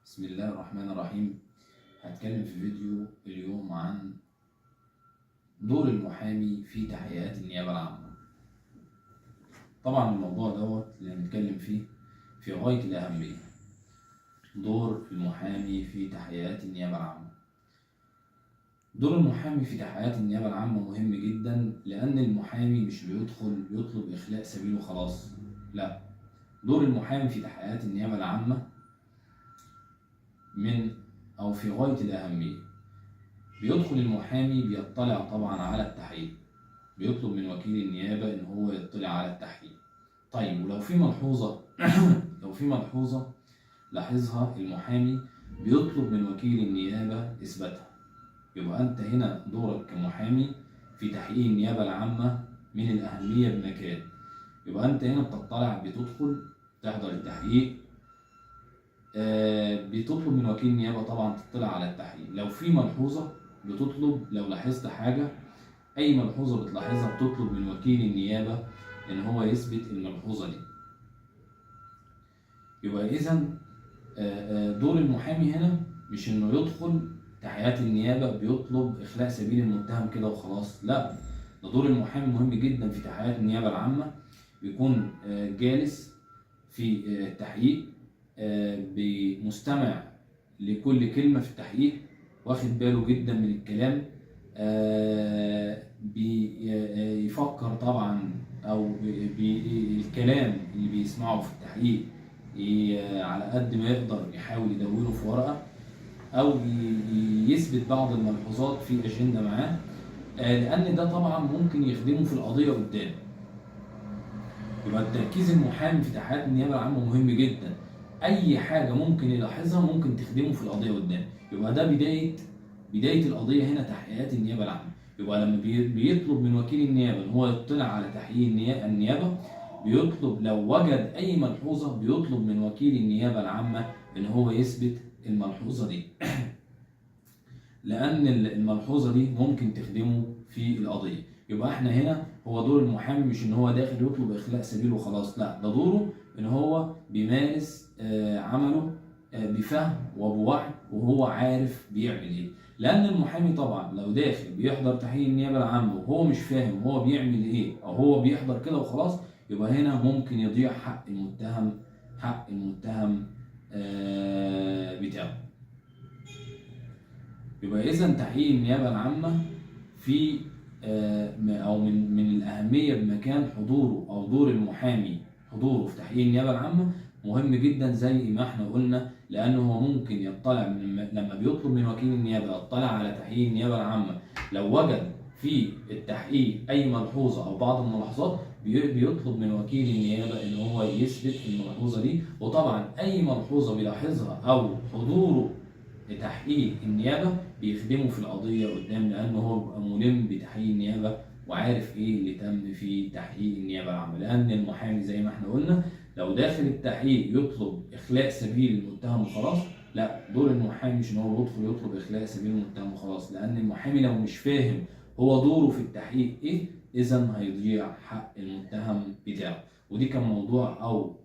بسم الله الرحمن الرحيم. هتكلم في فيديو اليوم عن دور المحامي في تحقيقات النيابة العامة. طبعا الموضوع اللي هنتكلم فيه في غاية الأهمية. دور المحامي في تحقيقات النيابة العامة. دور المحامي في تحقيقات النيابة العامة مهم جدا، لأن المحامي مش بيدخل يطلب إخلاء سبيل وخلاص، لا. دور المحامي في تحقيقات النيابة العامة في غاية الأهمية. بيدخل المحامي بيطلع طبعا على التحقيق، بيطلب من وكيل النيابة إن هو يطلع على التحقيق. طيب، ولو في ملحوظة لو في ملحوظة لاحظها المحامي، بيطلب من وكيل النيابة إثباتها. يبقى أنت هنا دورك كمحامي في تحقيق النيابة العامة من الأهمية بمكان. يبقى أنت هنا بتطلع، بتدخل تحضر التحقيق، بتطلب من وكيل النيابة طبعا تطلع على التحقيق. لو في ملحوظة بتطلب، لو لاحظت حاجة، أي ملحوظة بتلاحظها بتطلب من وكيل النيابة إن هو يثبت الملحوظة دي. يبقى إذا دور المحامي هنا مش إنه يدخل تحقيقات النيابة بيطلب إخلاء سبيل المتهم كده وخلاص، لا. ده دور المحامي مهم جدا في تحقيقات النيابة العامة. بيكون جالس في التحقيق، بمستمع لكل كلمة في التحقيق، واخد باله جدا من الكلام، بيفكر طبعا، او الكلام اللي بيسمعه في التحقيق على قد ما يقدر يحاول يدونه في ورقة، او يثبت بعض الملحوظات في اجندة معاه، لان ده طبعا ممكن يخدمه في القضية قدام. يبقى تركيز المحامي في تحقيقات النيابة العامة مهم جدا. اي حاجة ممكن يلاحظها ممكن تخدمه في القضية قدام. يبقى ده بداية القضية هنا تحقيقات النيابة العامة. يبقى لما بيطلب من وكيل النيابة ان هو يطلع على تحقيق النيابة، بيطلب لو وجد اي ملحوظة بيطلب من وكيل النيابة العامة ان هو يثبت الملحوظة دي لان الملحوظة دي ممكن تخدمه في القضية. يبقى احنا هنا هو دور المحامي مش ان هو داخل يطلب اخلاء سبيل وخلاص، لا. ده دوره ان هو بيمارس عمله بفهم وبوعي، وهو عارف بيعمل ايه. لان المحامي طبعا لو داخل بيحضر تحقيق النيابه العامه وهو مش فاهم هو بيعمل ايه، او هو بيحضر كده وخلاص، يبقى هنا ممكن يضيع حق المتهم بتاعه. يبقى اذا تحقيق النيابه العامه في او من الاهميه بمكان حضوره، او دور المحامي حضوره في تحقيق النيابه العامه مهم جدا زي ما احنا قلنا، لانه هو ممكن يطلع لما بيطلب من وكيل النيابه يطلع على تحقيق النيابه العامه، لو وجد في التحقيق اي ملحوظه او بعض الملاحظات بيطلب من وكيل النيابه ان هو يثبت الملحوظه دي. وطبعا اي ملحوظه بيلاحظها او حضوره لتحقيق النيابه بيخدمه في القضيه قدام، لانه هو بيبقى ملم بتحقيق النيابه وعارف ايه اللي تم في تحقيق النيابه العامه. لان المحامي زي ما احنا قلنا لو داخل التحقيق يطلب اخلاء سبيل المتهم وخلاص، لا. دور المحامي مش ان هو يدخل يطلب اخلاء سبيل المتهم وخلاص، لان المحامي لو مش فاهم هو دوره في التحقيق ايه، اذا هيضيع حق المتهم بتاعه. ودي كان موضوع او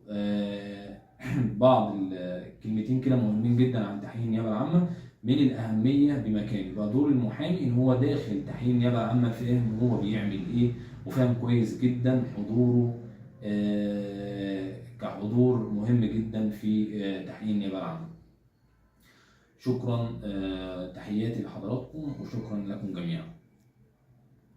بعض الكلمتين كده مهمين جدا عن تحقيق النيابه العامه من الاهميه بمكان. يبقى دور المحامي ان هو داخل تحقيق النيابه العامه فاهم هو بيعمل ايه، وفاهم كويس جدا حضوره كحضور مهم جدا في تحقيق النيابه العامه. شكرا، تحياتي لحضراتكم وشكرا.